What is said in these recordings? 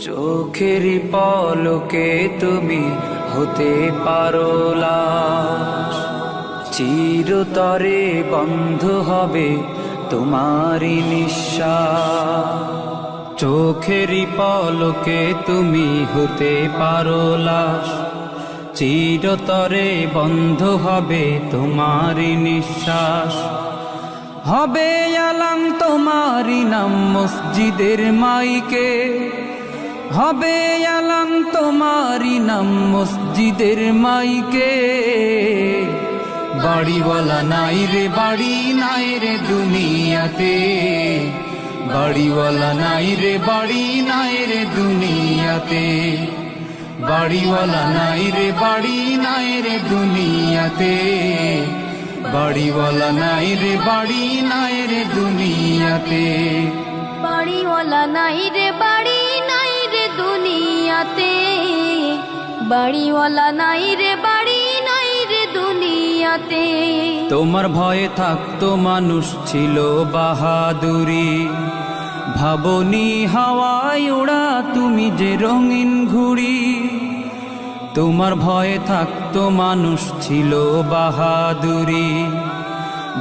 চোখেরই পলকে তুমি হতে পারো লাশ, চিরতরে বন্ধ হবে তোমারই নিঃশ্বাস। চোখেরই পলকে তুমি হতে পারো লাশ, চিরতরে বন্ধ হবে তোমারই নিঃশ্বাস। হবে আলাম তোমারই নাম মসজিদের মাইকে, হবে আলাম তোমারই নাম মসজিদের মাইকে। বাড়িওয়ালা নাই রে বাড়ি নাই রে দুনিয়াতে, বাড়িওয়ালা নাই রে বাড়ি নাই রে দুনিয়াতে, বাড়িওয়ালা নাই রে বাড়ি নাই রে দুনিয়াতে, বাড়িওয়ালা নাই রে বাড়ি নাই রে দুনিয়াতে। বাড়িওয়ালা নাই রে বাড়ি নাই রে দুনিয়াতে, বাড়িওয়ালা নাই রে বাড়ি নাই রে দুনিয়াতে। তোমার ভয়ে থাকতো মানুষ ছিল বাহাদুরি, ভাবনি হাওয়ায় ওড়া তুমি যে রঙিন ঘুড়ি। তোমার ভয়ে থাকতো মানুষ ছিল বাহাদুরি,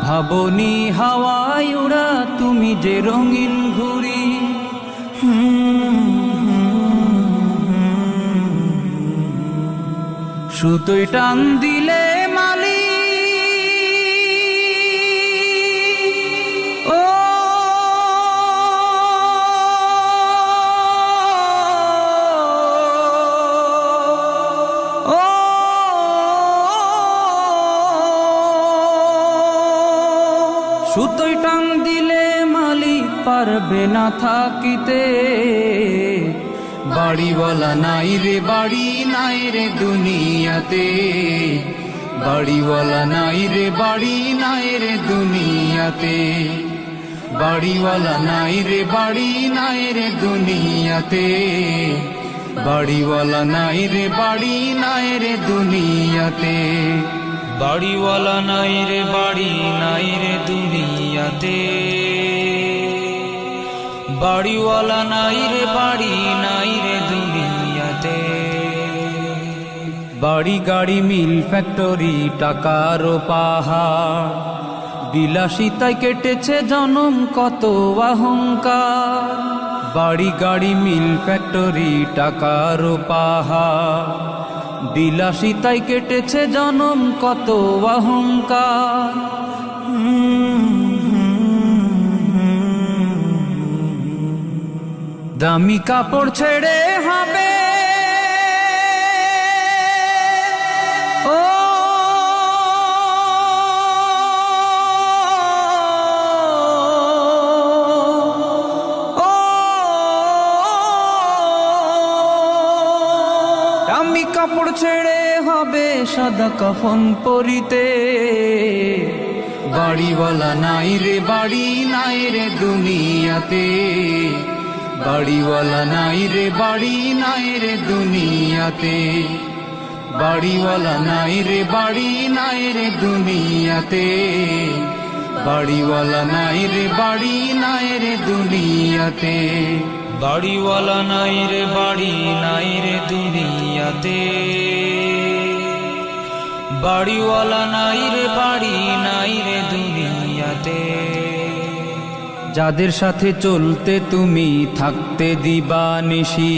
ভাবনি হাওয়ায় ওড়া তুমি যে রঙিন ঘুড়ি। সুতোয় টান দিলে মালি ও সুতোয় টান দিলে মালি পারবে না থাকিতে। বাড়িওয়ালা নাই রে বাড়ি নাই রে দুনিয়াতে, বাড়িওয়ালা নাই রে বাড়ি নাই রে দুনিয়াতে, বাড়িওয়ালা নাই রে বাড়ি নাই রে দুনিয়াতে, বাড়িওয়ালা নাই রে বাড়ি নাই রে দুনিয়াতে, বাড়িওয়ালা নাই রে বাড়ি নাই রে দুনিয়াতে, বাড়িওয়ালা নাই রে বাড়ি নাই রে দুনিয়াতে। বাড়ি গাড়ি মিল ফ্যাক্টরি টাকার পাহাড়, বিলাসিতায় কেটেছে জনম কত অহংকার। বাড়ি গাড়ি মিল ফ্যাক্টরি টাকার পাহাড়, বিলাসিতায় কেটেছে জনম কত অহংকার। দামি কাপড় ছেড়ে হবে ও দামি কাপড় ছেড়ে হবে সাদা কাফন পরিতে। বাড়িওয়ালা নাই রে বাড়ি নাই রে দুনিয়াতে, বাড়িওয়ালা নাই রে বাড়ি নাই রে দুনিয়াতে, বাড়িওয়ালা নাই রে বাড়ি নাই রে দুনিয়াতে, বাড়িওয়ালা নাই রে বাড়ি নাই রে দুনিয়াতে, বাড়িওয়ালা নাই রে বাড়ি নাই রে দুনিয়াতে, বাড়িওয়ালা নাই রে বাড়ি নাই রে দুনিয়াতে। যাদের সাথে চলতে তুমি থাকতে দিবানিশি,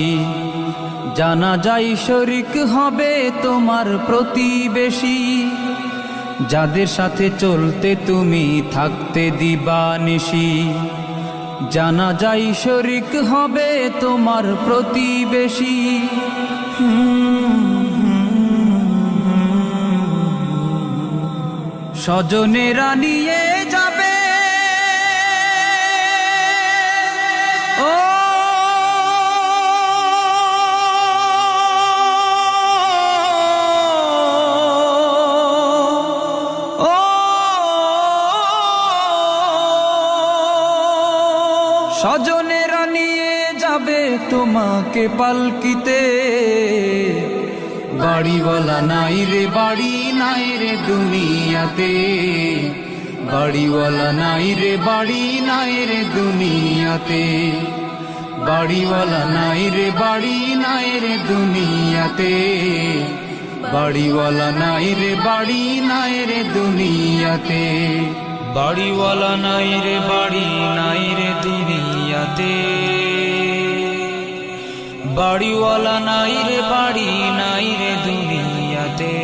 জানা যায় শরিক হবে তোমার প্রতিবেশী। যাদের সাথে চলতে তুমি থাকতে দিবানিশি, জানা যায় শরিক হবে তোমার প্রতিবেশী। স্বজনেরা নিয়ে যাবে ও স্বজনেরা নিয়ে যাবে তোমাকে পালকিতে। বাড়িওয়ালা নাই রে বাড়ি নাই রে দুনিয়াতে, বাড়িওয়ালা নাই রে বাড়ি নাই রে দুনিয়াতে, বাড়িওয়ালা নাই রে বাড়ি নাই রে দুনিয়াতে, বাড়িওয়ালা নাই রে বাড়ি নাই রে দুনিয়াতে, বাড়িওয়ালা নাই রে বাড়ি নাই রে দুনিয়াতে, বাড়িওয়ালা নাই রে বাড়ি নাই রে দুনিয়াতে।